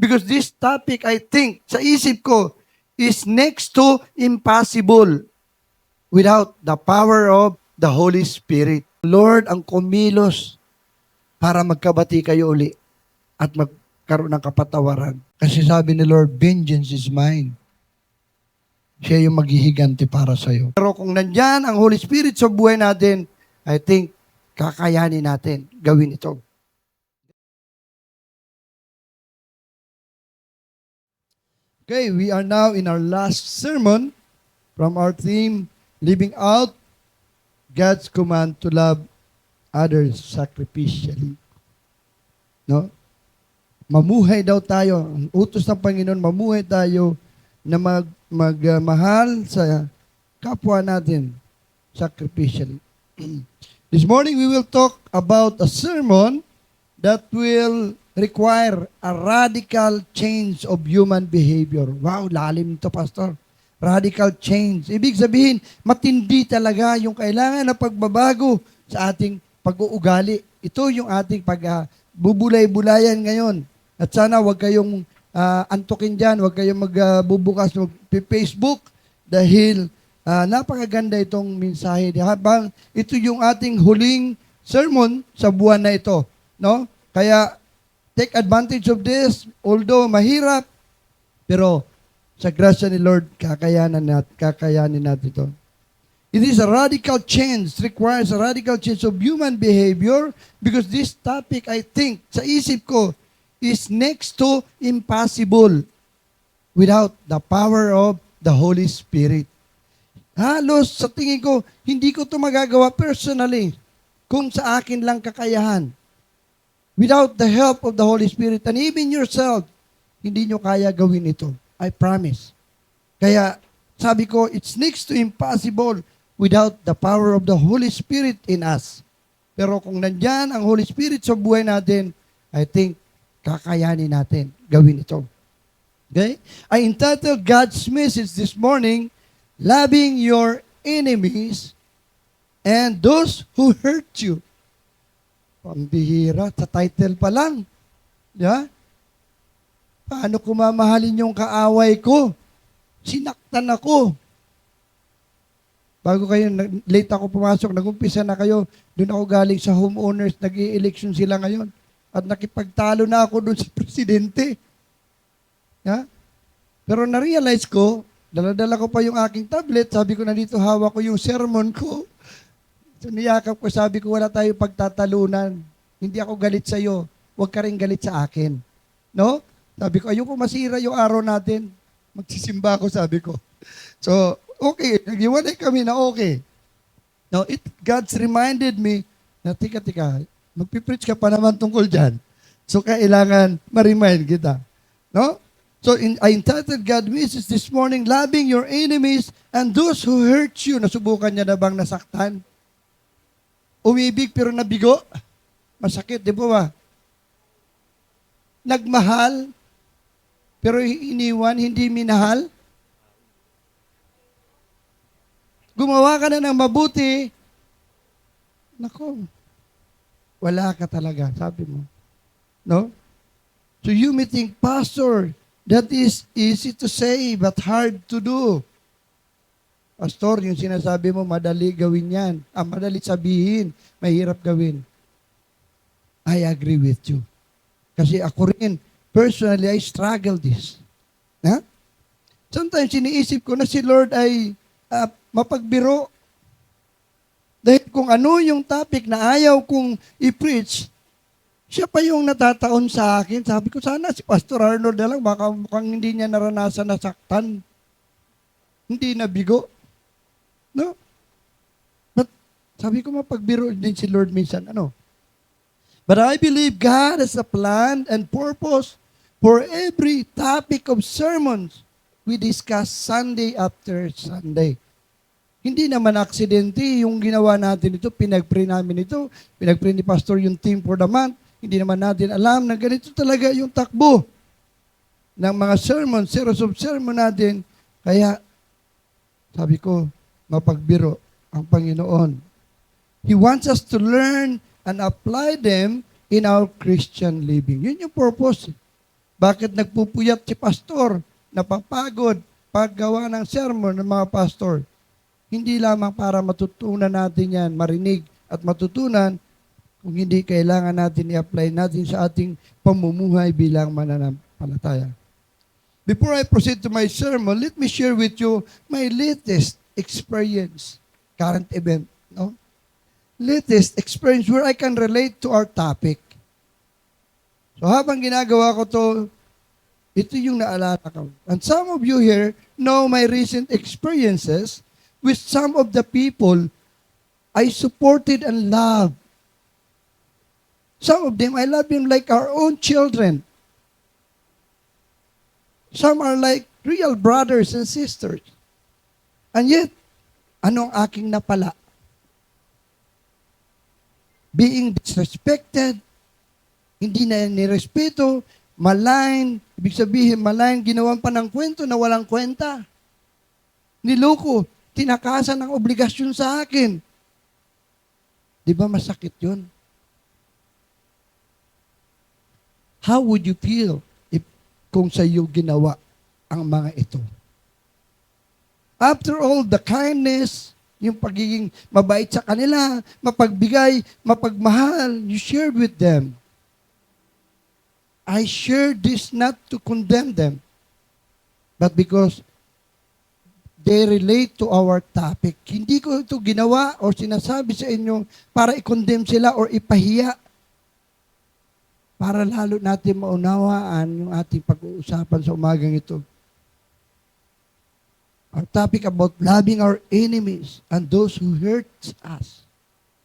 Because this topic, I think, sa isip ko, is next to impossible without the power of the Holy Spirit. Lord, ang kumilos para magkabati kayo uli at magkaroon ng kapatawaran. Kasi sabi ni Lord, vengeance is mine. Siya yung maghihiganti para sa'yo. Pero kung nandyan ang Holy Spirit sa buhay natin, I think, kakayanin natin gawin ito. Okay, we are now in our last sermon from our theme, Living Out God's Command to Love Others Sacrificially. No? Mamuhay daw tayo. Ang utos ng Panginoon, mamuhay tayo na magmahal sa kapwa natin sacrificially. This morning, we will talk about a sermon that will require a radical change of human behavior. Wow, lalim ito, Pastor. Radical change. Ibig sabihin, matindi talaga yung kailangan na pagbabago sa ating pag-uugali. Ito yung ating pagbubulay-bulayan ngayon. At sana wag kayong antukin dyan, wag kayong magbubukas ng Facebook dahil napakaganda itong mensahe. Habang ito yung ating huling sermon sa buwan na ito. No? Kaya, take advantage of this, although mahirap, pero sa grasya ni Lord, kakayanin natin ito. It is a radical change, requires a radical change of human behavior because this topic, I think, sa isip ko, is next to impossible without the power of the Holy Spirit. Halos, sa tingin ko, hindi ko ito magagawa personally kung sa akin lang kakayahan. Without the help of the Holy Spirit and even yourself, hindi nyo kaya gawin ito. I promise. Kaya, sabi ko, it's next to impossible without the power of the Holy Spirit in us. Pero kung nandyan ang Holy Spirit sa buhay natin, I think, kakayanin natin gawin ito. Okay? I entitled God's message this morning, Loving Your Enemies and Those Who Hurt You. Pambihira, sa title pa lang. Yeah? Paano ko mamahalin yung kaaway ko? Sinaktan ako. Bago kayo, late ako pumasok, nag-umpisa na kayo, doon ako galing sa homeowners, nag-i-election sila ngayon. At nakipagtalo na ako doon sa presidente. Yeah? Pero na-realize ko, dala-dala ko pa yung aking tablet, sabi ko na dito, hawak ko yung sermon ko. So niyakap ko, sabi ko, wala tayong pagtatalunan. Hindi ako galit sa iyo. Huwag ka rin galit sa akin. No? Sabi ko, ayoko masira yung araw natin. Magsisimba ako, sabi ko. So, okay. Nag-iwalay kami na okay. Now, God's reminded me na, tika, magpipreach ka pa naman tungkol dyan. So, kailangan ma-remind kita. No? So, I entitled God's message this morning, Loving Your Enemies and Those Who Hurt You. Nasubukan niya na bang nasaktan? Umibig pero nabigo? Masakit, di ba? Nagmahal, pero iniwan, hindi minahal? Gumawa ka na ng mabuti, nako, wala ka talaga, sabi mo. No? So you may think, Pastor, that is easy to say but hard to do. Pastor, yung sinasabi mo, madali gawin yan. Madali sabihin, mahirap gawin. I agree with you. Kasi ako rin, personally, I struggle this. Ha? Sometimes, iniisip ko na si Lord ay mapagbiro. Dahil kung ano yung topic na ayaw kong i-preach, siya pa yung natataon sa akin. Sabi ko, sana si Pastor Arnold na lang, baka mukhang hindi niya naranasan na saktan. Hindi nabigo. No? But sabi ko, mapagbiro din si Lord minsan. But I believe God has a plan and purpose for every topic of sermons we discuss Sunday after Sunday. Hindi naman aksidente yung ginawa natin ito, pinag-pray namin ito, pinag-pray ni Pastor yung team for the month. Hindi naman natin alam na ganito talaga yung takbo ng mga sermon, series of sermon natin. Kaya, sabi ko, mapagbiro ang Panginoon. He wants us to learn and apply them in our Christian living. Yun yung purpose. Bakit nagpupuyat si pastor? Napapagod paggawa ng sermon ng mga pastor. Hindi lamang para matutunan natin yan, marinig at matutunan, kung hindi kailangan natin i-apply natin sa ating pamumuhay bilang mananampalataya. Before I proceed to my sermon, let me share with you my latest experience, current event, no? Latest experience where I can relate to our topic. So habang ginagawa ko to, ito yung naalala ko. And some of you here know my recent experiences with some of the people I supported and loved. Some of them, I love them like our own children. Some are like real brothers and sisters. And yet, anong aking napala? Being disrespected, hindi na nirespeto, malign, ibig sabihin malign, ginawan pa ng kwento na walang kwenta. Niloko, tinakasan ng obligasyon sa akin. Di ba masakit yun? How would you feel if kung sa iyo ginawa ang mga ito? After all, the kindness, yung pagiging mabait sa kanila, mapagbigay, mapagmahal, you shared with them. I share this not to condemn them, but because they relate to our topic. Hindi ko ito ginawa o sinasabi sa inyo para i-condemn sila or ipahiya. Para lalo natin maunawaan yung ating pag-uusapan sa umagang ito. Our topic about loving our enemies and those who hurt us.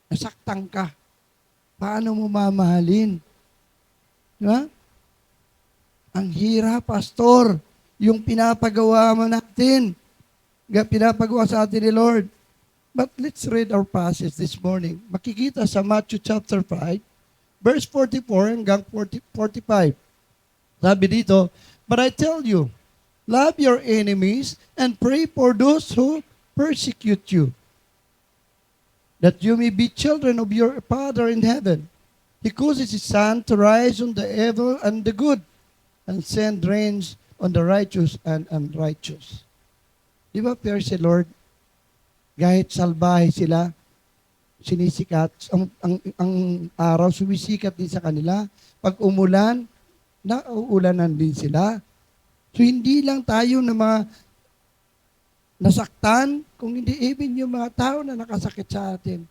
Nasaktan ka. Paano mo mamahalin? Diba? Ang hirap, pastor, yung pinapagawa mo natin. Pinapagawa sa atin ni Lord. But let's read our passage this morning. Makikita sa Matthew chapter 5, verse 44 hanggang 45. Sabi dito, but I tell you, love your enemies and pray for those who persecute you, that you may be children of your Father in heaven. He causes His sun to rise on the evil and the good, and send rains on the righteous and unrighteous. Di ba, fair si Lord? Kahit salbahe sila, sinisikat, ang araw sumisikat din sa kanila. Pag umulan, nauulanan din sila. So hindi lang tayo na mga nasaktan, kung hindi even yung mga tao na nakasakit sa atin.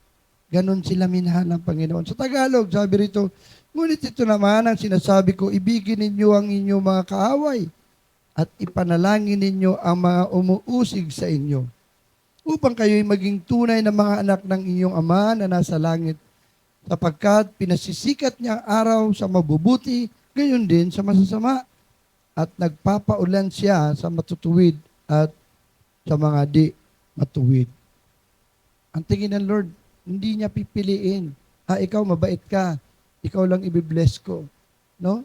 Ganon sila minahal ng Panginoon. Sa Tagalog, sabi rito, ngunit ito naman ang sinasabi ko, ibigin ninyo ang inyong mga kaaway at ipanalangin ninyo ang mga umuusig sa inyo, upang kayo'y maging tunay na mga anak ng inyong Ama na nasa langit, sapagkat pinasisikat niya ang araw sa mabubuti, gayon din sa masasama, at nagpapaulan siya sa matutuwid at sa mga di matuwid. Ang tingin ng Lord, hindi niya pipiliin, ikaw mabait ka, ikaw lang ibibless ko. No?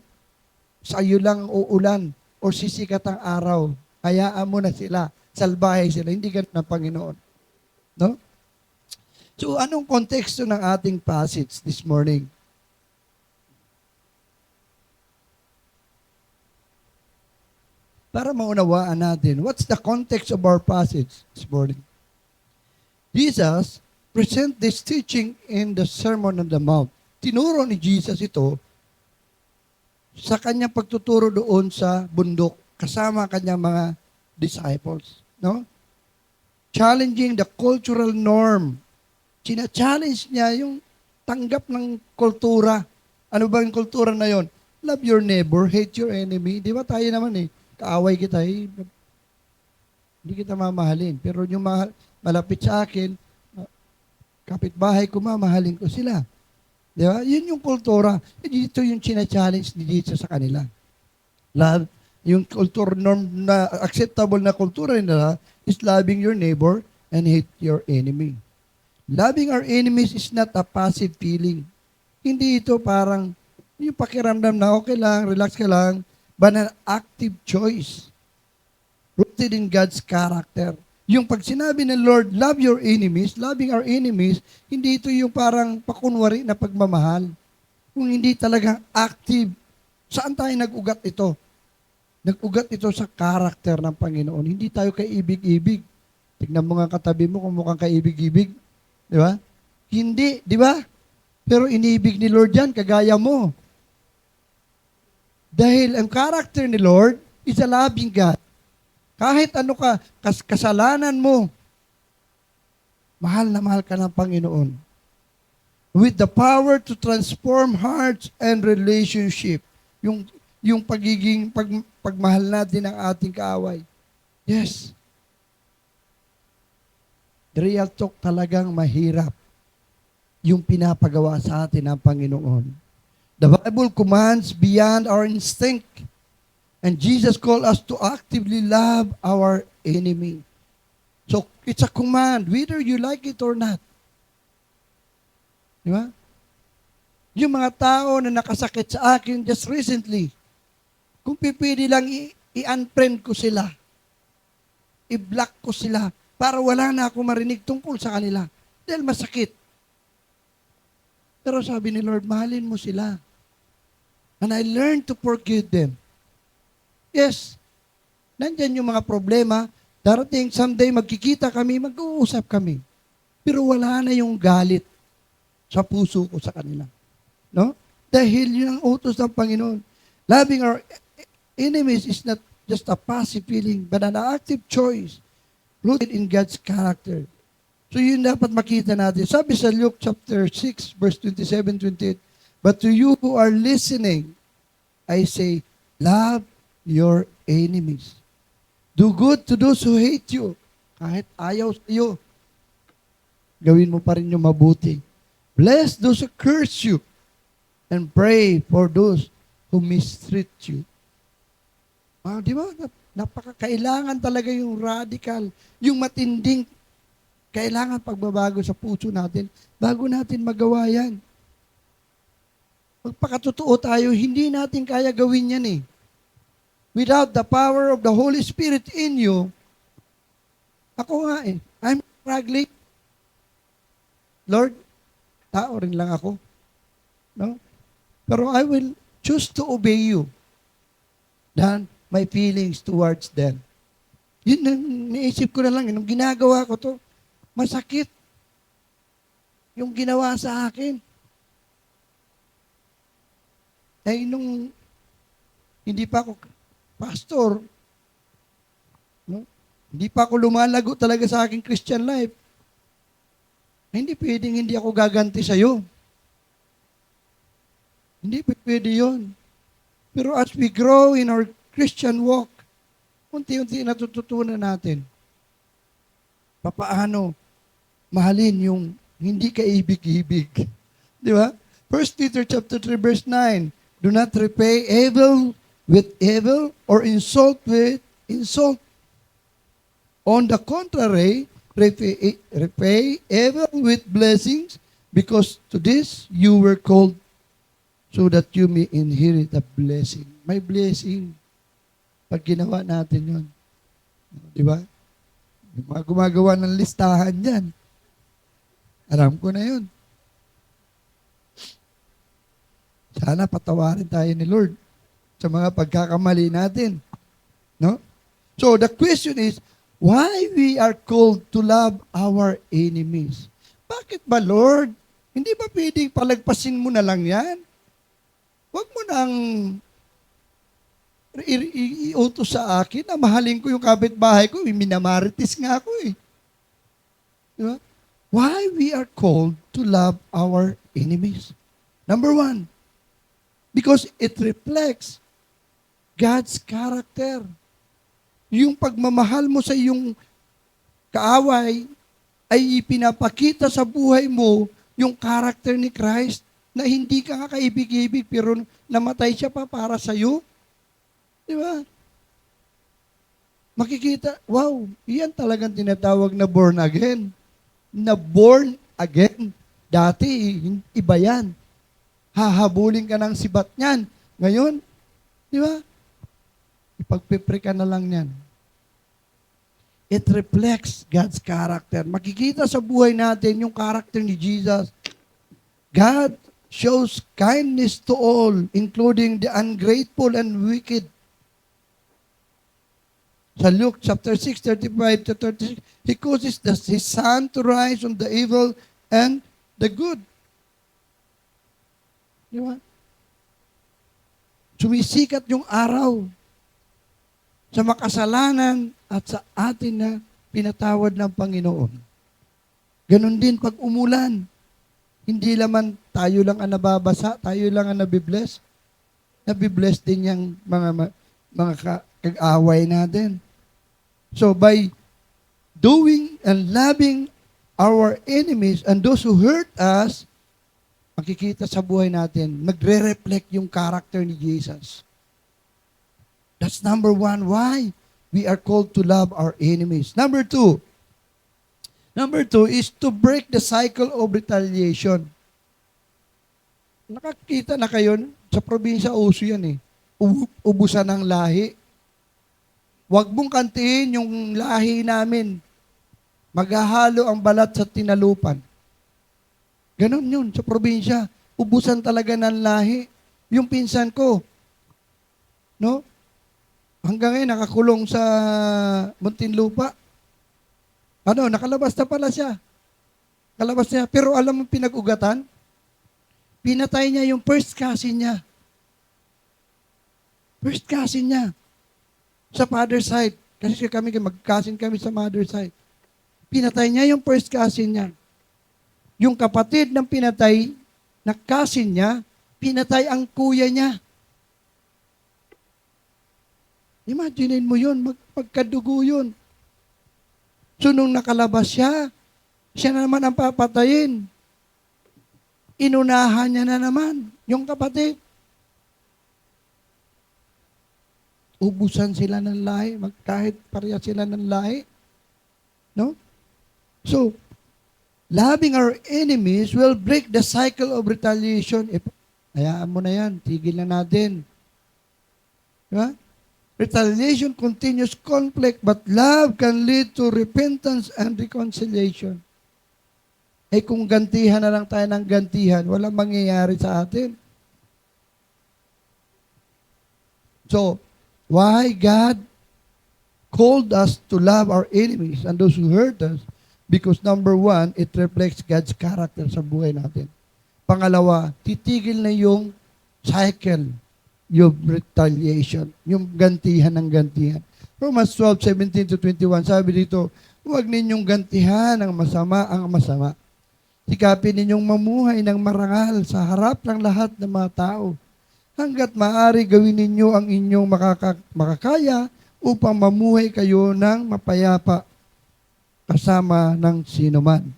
Sa iyo lang uulan o sisikat ang araw. Hayaan mo na sila. Salbahe sila. Hindi ganun ang Panginoon. No? So, anong konteksto ng ating passage this morning? Para maunawaan natin, what's the context of our passage this morning? Jesus present this teaching in the Sermon on the Mount. Tinuro ni Jesus ito sa kanyang pagtuturo doon sa bundok kasama kanyang mga disciples. No? Challenging the cultural norm. Sina-challenge niya yung tanggap ng kultura. Ano ba yung kultura na yon? Love your neighbor, hate your enemy. Di ba tayo naman kaaway kita hindi kita mamahalin. Pero yung malapit sa akin, kapitbahay ko, mamahalin ko sila. Di ba? Yun yung kultura. Dito yung china-challenge ni Jesus sa kanila. Love, yung culture norm na acceptable na kultura nila is loving your neighbor and hate your enemy. Loving our enemies is not a passive feeling. Hindi ito parang yung pakiramdam na okay lang, relax ka lang, but an active choice rooted in God's character. Yung pag sinabi ng Lord, love your enemies, loving our enemies, hindi ito yung parang pakunwari na pagmamahal. Kung hindi talagang active, saan tayo nag-ugat ito? Nag-ugat ito sa karakter ng Panginoon. Hindi tayo kaibig-ibig. Tignan mo nga katabi mo kung mukhang kaibig-ibig. Di ba? Hindi, di ba? Pero iniibig ni Lord yan, kagaya mo. Dahil ang karakter ni Lord is a loving God. Kahit ano ka, kasalanan mo, mahal na mahal ka ng Panginoon. With the power to transform hearts and relationship. Yung pagiging, pagmahal natin ang ating kaaway. Yes. The real talk talagang mahirap. Yung pinapagawa sa atin ng Panginoon. The Bible commands beyond our instinct. And Jesus called us to actively love our enemy. So, it's a command, whether you like it or not. Di ba? Yung mga tao na nakasakit sa akin just recently, kung pipili lang i-unfriend ko sila, i-block ko sila, para wala na ako marinig tungkol sa kanila. Dahil masakit. Pero sabi ni Lord, mahalin mo sila. And I learned to forgive them. Yes, nandyan yung mga problema. Darating, someday magkikita kami, mag-uusap kami. Pero wala na yung galit sa puso ko sa kanila. No? Dahil yun ang utos ng Panginoon. Loving our enemies is not just a passive feeling, but an active choice rooted in God's character. So yun dapat makita natin. Sabi sa Luke chapter 6, verse 27-28, but to you who are listening, I say, love your enemies. Do good to those who hate you. Kahit ayaw sa iyo, gawin mo pa rin yung mabuti. Bless those who curse you, and pray for those who mistreat you. Di ba? Napakakailangan talaga yung radical, yung matinding, kailangan pagbabago sa puso natin bago natin magawa yan. Magpakatotoo tayo, hindi natin kaya gawin yan eh. Without the power of the Holy Spirit in you, ako nga eh, I'm struggling. Lord, tao rin lang ako. No? Pero I will choose to obey you than my feelings towards them. Yun ang naisip ko na lang, nung ginagawa ko to, masakit yung ginawa sa akin. Eh, nung hindi pa ako pastor, no? Hindi pa ako lumalago talaga sa aking Christian life, hindi pwedeng hindi ako gaganti sa'yo. Hindi pwede yun. Pero as we grow in our Christian walk, unti-unti natututunan natin papaano mahalin yung hindi kaibig-ibig. Di ba? 1 Peter chapter 3 verse 9, do not repay evil with evil or insult with insult. On the contrary, repay evil with blessings, because to this you were called, so that you may inherit a blessing. May blessing pag ginawa natin yun. Di ba? Yung mga gumagawa ng listahan dyan, alam ko na yun. Sana patawarin tayo ni Lord sa mga pagkakamali natin. No? So the question is, why we are called to love our enemies? Bakit ba, Lord? Hindi ba pwedeng palagpasin mo na lang yan? Huwag mo nang iutos sa akin na mahalin ko yung kapitbahay ko. Minamaritis nga ako eh. Diba? Why we are called to love our enemies? Number one, because it reflects God's character. Yung pagmamahal mo sa iyong kaaway ay ipinapakita sa buhay mo yung character ni Christ na hindi ka nga kaibig-ibig pero namatay siya pa para sa iyo. Di ba? Makikita, wow, iyan talagang tinatawag na born again. Na born again. Dati, iba yan. Hahabulin ka ng sibat niyan. Ngayon, di ba? Ipagpipre ka na lang yan. It reflects God's character. Makikita sa buhay natin yung character ni Jesus. God shows kindness to all, including the ungrateful and wicked. Sa Luke chapter 6:35 to 36, He causes His sun to rise on the evil and the good. Di ba? Sumisikat yung araw sa makasalanan at sa atin na pinatawad ng Panginoon. Ganon din pag umulan. Hindi naman tayo lang ang nababasa, tayo lang ang nabibless. Nabibless din yung mga kag-away natin. So by doing and loving our enemies and those who hurt us, makikita sa buhay natin, magre-reflect yung character ni Jesus. That's number one, why we are called to love our enemies. Number two is to break the cycle of retaliation. Nakakita na kayo, sa probinsya uso yan eh. Ubusan ng lahi. Huwag mong kantiin yung lahi namin. Maghahalo ang balat sa tinalupan. Ganon yun sa probinsya. Ubusan talaga ng lahi. Yung pinsan ko, no? Hanggang ngayon nakakulong sa Muntinlupa. Nakalabas na pala siya. Kalabas niya. Pero alam mo pinag-ugatan? Pinatay niya yung first cousin niya. First cousin niya. Sa father side. Kasi mag-cousin kami sa mother side. Pinatay niya yung first cousin niya. Yung kapatid ng pinatay na cousin niya, pinatay ang kuya niya. Imaginin mo yun, magkadugo yun. So nung nakalabas siya na naman ang papatayin. Inunahan niya na naman yung kapatid. Ubusan sila ng lahi, kahit pareha sila ng lahi. No? So, loving our enemies will break the cycle of retaliation. Hayaan mo na yan, tigil na natin. Diba? Retaliation continues conflict, but love can lead to repentance and reconciliation. Kung gantihan na lang tayo ng gantihan, walang mangyayari sa atin. So, why God called us to love our enemies and those who hurt us? Because number one, it reflects God's character sa buhay natin. Pangalawa, titigil na yung cycle, yung retaliation, yung gantihan ng gantihan. Romans 12:17 to 21, sabi dito, huwag ninyong gantihan ang masama. Sikapin ninyong mamuhay ng marangal sa harap ng lahat ng mga tao. Hanggat maaari gawin ninyo ang inyong makakaya upang mamuhay kayo ng mapayapa kasama ng sinuman.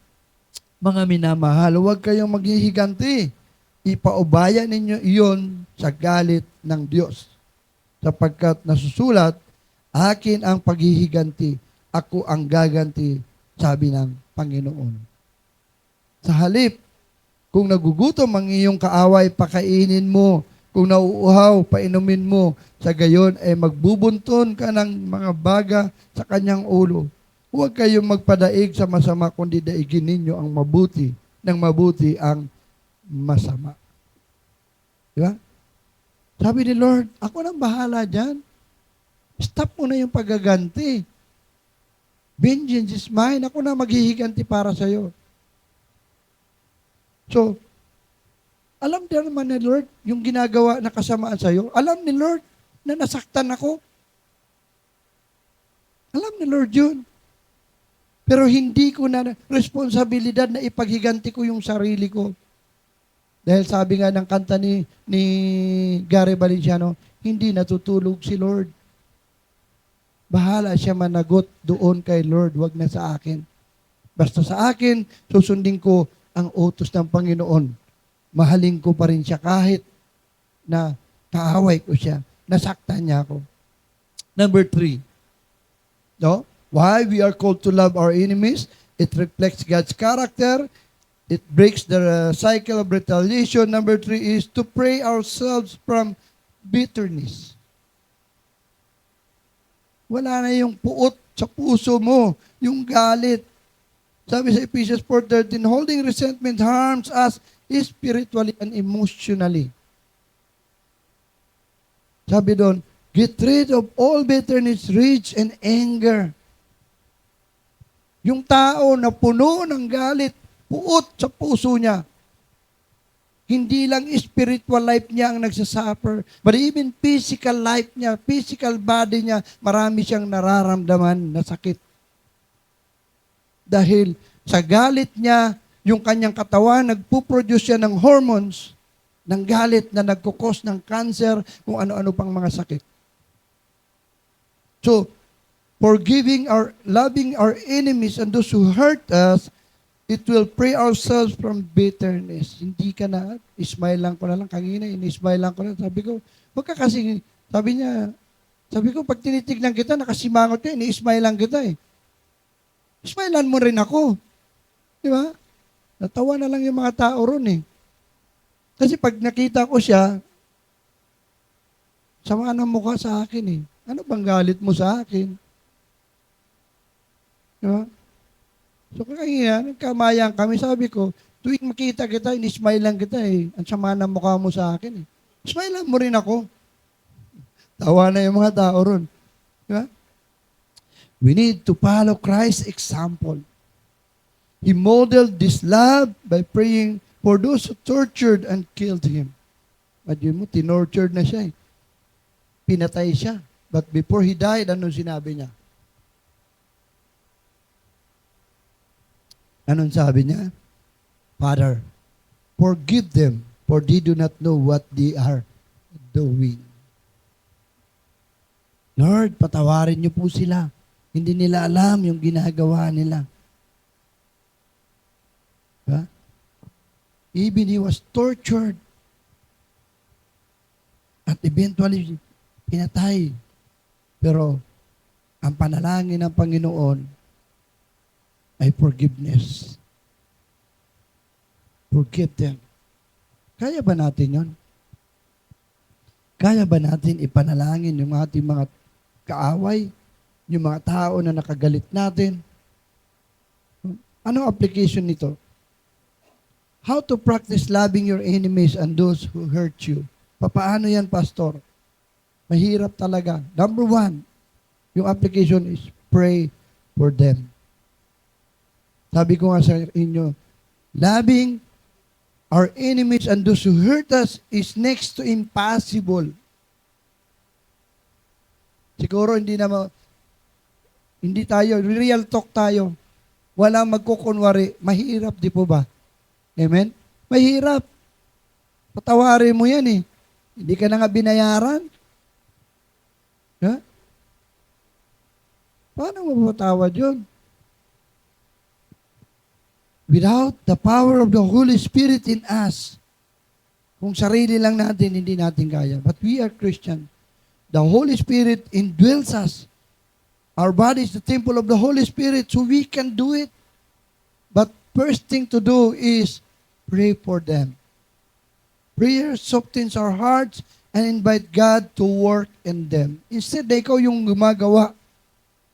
Mga minamahal, huwag kayong maghihiganti. Ipaubaya ninyo iyon sa galit ng Diyos. Sapagkat nasusulat, akin ang paghihiganti, ako ang gaganti, sabi ng Panginoon. Sa halip, kung nagugutom ang iyong kaaway, pakainin mo. Kung nauuhaw, painumin mo. Sa gayon ay magbubunton ka ng mga baga sa kanyang ulo. Huwag kayong magpadaig sa masama, kundi daigin ninyo ang mabuti, ng mabuti ang masama. Di ba? Sabi ni Lord, ako nang bahala dyan. Stop mo na yung paggaganti. Vengeance is mine. Ako na maghihiganti para sa'yo. So, alam din naman ni Lord yung ginagawa na kasamaan sa'yo. Alam ni Lord na nasaktan ako. Alam ni Lord yun. Pero hindi ko na responsibilidad na ipaghiganti ko yung sarili ko. Dahil sabi nga ng kanta ni Gary Valenciano, hindi natutulog si Lord. Bahala siya managot doon kay Lord, wag na sa akin. Basta sa akin, susundin ko ang utos ng Panginoon. Mahalin ko pa rin siya kahit na kaaway ko siya. Nasaktan niya ako. Number 3. No? Why we are called to love our enemies? It reflects God's character. It breaks the cycle of retaliation. Number 3 is to pray ourselves from bitterness. Wala na yung puot sa puso mo, yung galit. Sabi sa Ephesians 4:13, holding resentment harms us spiritually and emotionally. Sabi doon, Get rid of all bitterness, rage, and anger. Yung tao na puno ng galit, puot sa puso niya. Hindi lang spiritual life niya ang nagsasuffer, but even physical life niya, physical body niya, marami siyang nararamdaman na sakit. Dahil sa galit niya, yung kanyang katawan, nagpuproduce siya ng hormones, ng galit na nagkukos ng cancer, kung ano-ano pang mga sakit. So, loving our enemies and those who hurt us, it will free ourselves from bitterness. Hindi ka na, ismile lang ko na lang, kanina, in-smile lang ko na. Sabi ko, huwag ka kasi, sabi ko, pag tinitignan kita, nakasimangot ka, in-smile lang kita eh. Smilean mo rin ako. Di ba? Natawa na lang yung mga tao ron eh. Kasi pag nakita ko siya, sama ng mukha sa akin eh. Ano bang galit mo sa akin? Di ba? So kaya nagkamayan kami, sabi ko, tuwing makita kita, in-smile lang kita eh. Ang sama ng mukha mo sa akin eh. Smile mo rin ako. Tawa na yung mga tao ron. Di ba? We need to follow Christ's example. He modeled this love by praying for those who tortured and killed him. Imagine mo, tinortured na siya eh. Pinatay siya. But before he died, anong sinabi niya? Anong sabi niya? Father, forgive them, for they do not know what they are doing. Lord, patawarin niyo po sila. Hindi nila alam yung ginagawa nila. Diba? Even he was tortured. At eventually, pinatay. Pero, ang panalangin ng Panginoon ay forgiveness. Forgive them. Kaya ba natin yon? Kaya ba natin ipanalangin yung ating mga kaaway, yung mga tao na nakagalit natin? Anong application nito? How to practice loving your enemies and those who hurt you. Papaano yan, Pastor? Mahirap talaga. Number 1, yung application is pray for them. Sabi ko nga sa inyo, loving our enemies and those who hurt us is next to impossible. Siguro hindi tayo, real talk tayo. Walang magkukunwari. Mahirap, di po ba? Amen? Mahirap. Patawarin mo yan eh. Hindi ka na nga binayaran. Ha? Paano mo mapatawad yun? Without the power of the Holy Spirit in us, kung sarili lang natin, hindi natin kaya. But we are Christian. The Holy Spirit indwells us. Our body is the temple of the Holy Spirit, so we can do it. But first thing to do is pray for them. Prayer softens our hearts and invite God to work in them. Instead na ikaw yung gumagawa,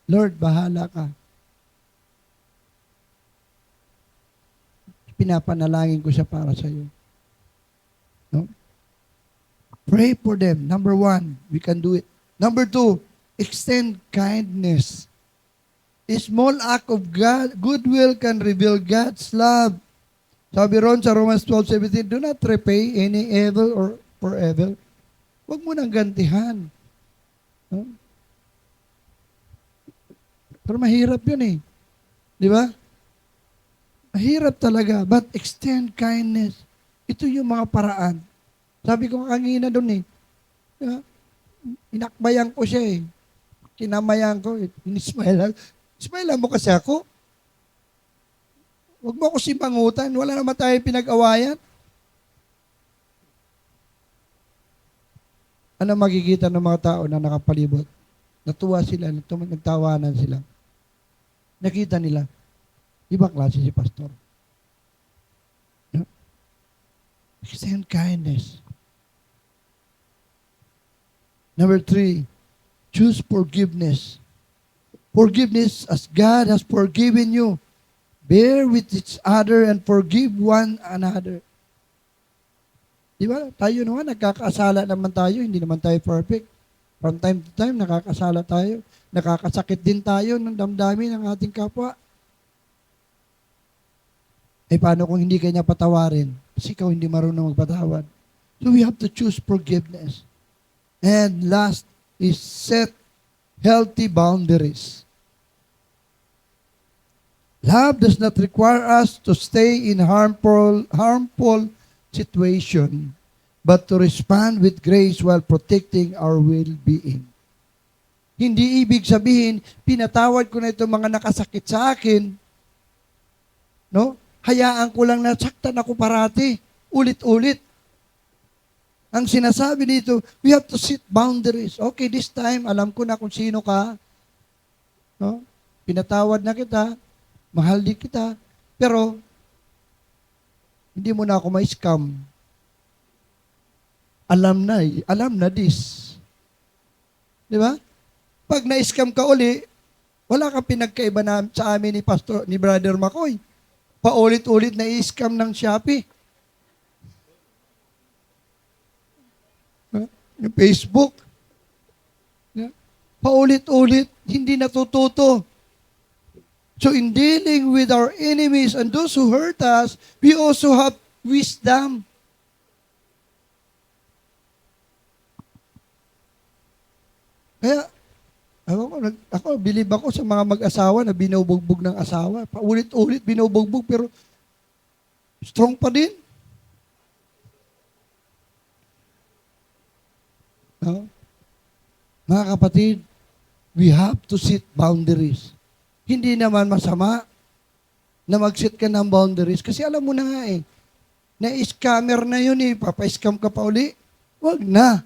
Lord, bahala ka. Pinapanalangin ko siya para sa iyo. No? Pray for them. Number 1, we can do it. Number 2, extend kindness. A small act of goodwill can reveal God's love. Sabi ron sa Romans 12:17, do not repay any evil or for evil. Huwag mo nang gantihan. No? Pero mahirap yun eh. Di ba? Mahirap talaga, but extend kindness. Ito yung mga paraan. Sabi ko kanina doon eh. Diba? Inakbayan ko siya eh. Kinamayan ko. Inismile. Smile mo kasi ako. Huwag mo ako simangutan. Wala naman tayo pinag-awayan. Ano makikita ng mga tao na nakapalibot? Natuwa sila, nagtawanan sila. Nakita nila, ibang klase si pastor. No? Extend kindness. Number 3, choose forgiveness. Forgiveness as God has forgiven you. Bear with each other and forgive one another. Di ba? Tayo naman, nagkakasala naman tayo. Hindi naman tayo perfect. From time to time, nakakasala tayo. Nakakasakit din tayo ng damdamin ng ating kapwa. Eh paano kung hindi kanya patawarin? Kasi ikaw hindi marunong magpatawad. So we have to choose forgiveness. And last is set healthy boundaries. Love does not require us to stay in harmful situation, but to respond with grace while protecting our well-being. Hindi ibig sabihin, pinatawad ko na itong mga nakasakit sa akin, no? Hayaan ko lang na saktan ako parati, ulit-ulit. Ang sinasabi dito, we have to set boundaries. Okay, this time, alam ko na kung sino ka. No? Pinatawad na kita, mahal din kita, pero hindi mo na ako ma-scam. Alam na this. Di ba? Pag na-scam ka uli, wala kang pinagkaiba na sa amin ni Brother Makoy. Paulit-ulit na i-scam ng Shopee. Yung Facebook. Paulit-ulit, hindi natututo. So in dealing with our enemies and those who hurt us, we also have wisdom. Kaya, ako, believe ako sa mga mag-asawa na binubugbog ng asawa. Paulit-ulit binubugbog pero strong pa din. No? Mga kapatid, we have to set boundaries. Hindi naman masama na mag-set ka ng boundaries kasi alam mo na nga na-scammer na yun papa-scam ka pa uli. Wag na.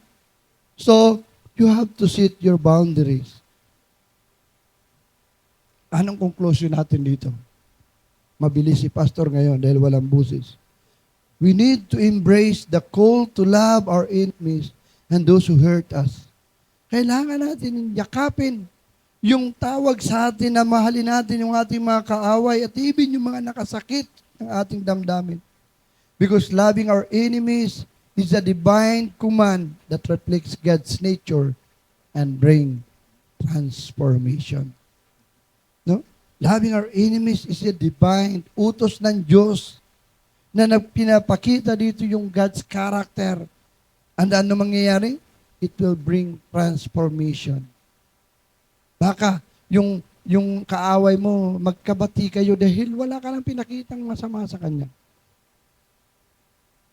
So, you have to set your boundaries. Anong conclusion natin dito? Mabilis si pastor ngayon dahil walang busis. We need to embrace the call to love our enemies and those who hurt us. Kailangan natin yakapin yung tawag sa atin na mahalin natin yung ating mga kaaway at even yung mga nakasakit ng ating damdamin. Because loving our enemies is a divine command that reflects God's nature and bring transformation. No? Loving our enemies is a divine utos ng Diyos na pinapakita dito yung God's character. And ano mangyayari? It will bring transformation. Baka yung kaaway mo, magkabati kayo dahil wala ka nang pinakitang masama sa kanya.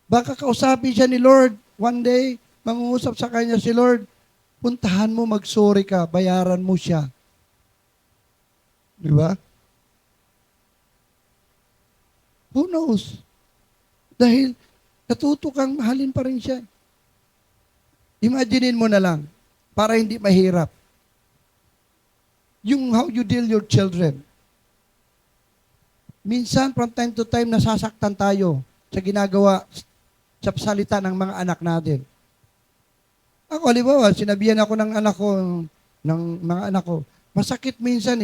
Baka kausapin siya ni Lord. One day, mangungusap sa kanya si Lord, puntahan mo, mag-sorry ka, bayaran mo siya. Di ba? Who knows? Dahil natuto kang mahalin pa rin siya. Imaginein mo na lang, para hindi mahirap. Yung how you deal your children. Minsan, from time to time, nasasaktan tayo sa ginagawa, sa salita ng mga anak natin. Ako, halimbawa, sinabihan ako ng mga anak ko, masakit minsan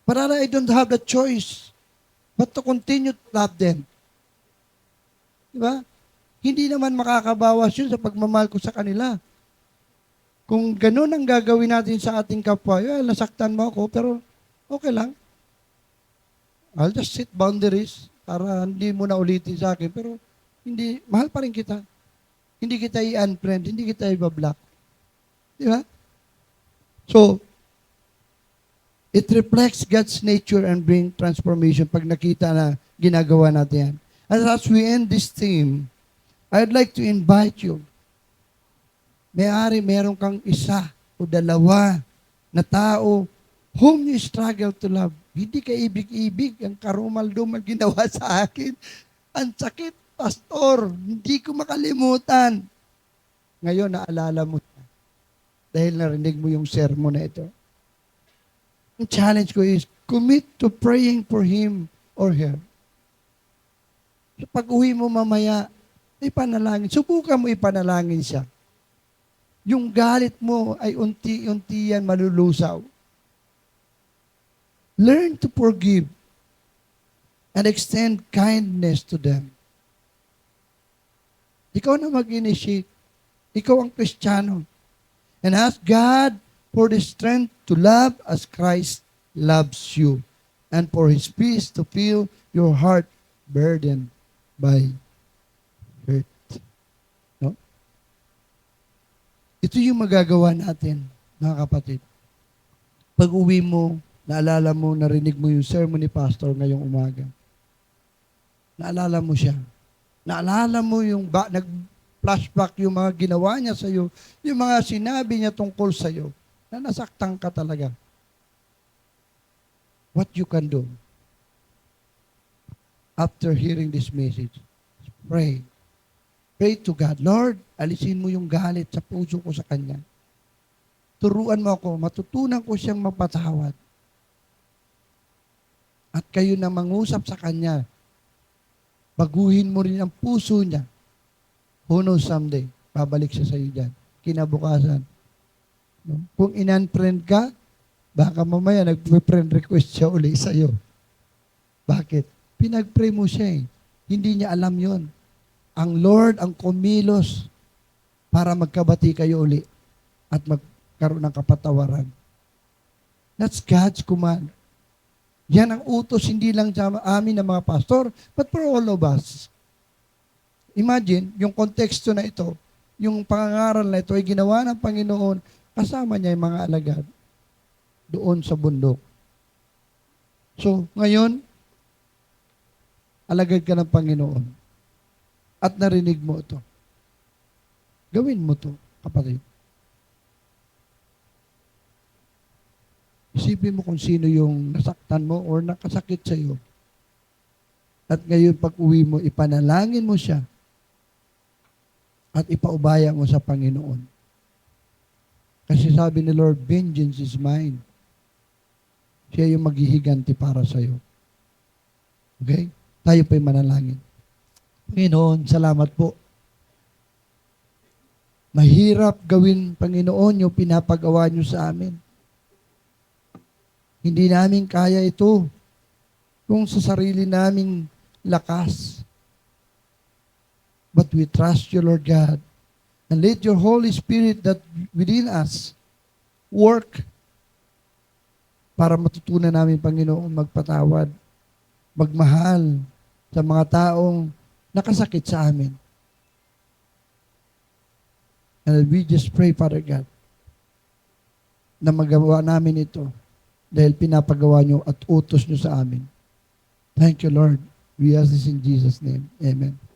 But I don't have the choice but to continue to love them. Diba? Hindi naman makakabawas yun sa pagmamahal ko sa kanila. Kung ganun ang gagawin natin sa ating kapwa, nasaktan mo ako, pero okay lang. I'll just set boundaries para hindi mo na ulitin sa akin. Pero mahal pa rin kita. Hindi kita i-unfriend, hindi kita i-block. Di ba? So, it reflects God's nature and bring transformation pag nakita na ginagawa natin yan. And as we end this theme, I'd like to invite you. Meron kang isa o dalawa na tao whom you struggle to love. Hindi ka ibig-ibig, ang karumal-dumal ginawa sa akin. Ang sakit, pastor, hindi ko makalimutan. Ngayon, naalala mo siya. Dahil narinig mo yung sermon na ito. Ang challenge ko is, commit to praying for him or her. So pag-uwi mo mamaya, ipanalangin. Subukan mo ipanalangin siya. Yung galit mo ay unti-unti yan malulusaw. Learn to forgive and extend kindness to them. Ikaw na mag-initiate. Ikaw ang Kristiyano. And ask God for the strength to love as Christ loves you. And for His peace to fill your heart burdened by hurt. No? Ito yung magagawa natin, mga kapatid. Pag uwi mo, naalala mo, narinig mo yung sermon ni Pastor ngayong umaga. Naalala mo siya. Naalala mo yung nag-flashback yung mga ginawa niya sa iyo, yung mga sinabi niya tungkol sa iyo, na nasaktan ka talaga. What you can do after hearing this message, pray. Pray to God, Lord, alisin mo yung galit sa puso ko sa Kanya. Turuan mo ako, matutunan ko siyang mapatawad. At kayo na mangusap sa Kanya, baguhin mo rin ang puso niya. Who knows someday, babalik siya sa iyo dyan. Kinabukasan. No? Kung in-unfriend ka, baka mamaya nag-friend request siya uli sa iyo. Bakit? Pinag-pray mo siya eh. Hindi niya alam yon. Ang Lord ang kumilos para magkabati kayo uli at magkaroon ng kapatawaran. That's God's command. Yan ang utos hindi lang sa amin ng mga pastor, but for all of us. Imagine, yung konteksto na ito, yung pangangaral na ito ay ginawa ng Panginoon, kasama niya yung mga alagad doon sa bundok. So, ngayon, alagad ka ng Panginoon at narinig mo ito. Gawin mo ito, kapatid. Isipin mo kung sino yung nasaktan mo or nakasakit sa iyo. At ngayon, pag uwi mo, ipanalangin mo siya at ipaubaya mo sa Panginoon. Kasi sabi ni Lord, vengeance is mine. Siya yung maghihiganti para sa iyo. Okay? Tayo po'y manalangin. Panginoon, salamat po. Mahirap gawin, Panginoon, yung pinapagawa niyo sa amin. Hindi namin kaya ito kung sa sarili naming lakas. But we trust you, Lord God. And let your Holy Spirit that within us work para matutunan namin, Panginoon, magpatawad, magmahal sa mga taong nakasakit sa amin. And we just pray, Father God, na magawa namin ito dahil pinapagawa nyo at utos nyo sa amin. Thank you, Lord. We ask this in Jesus' name. Amen.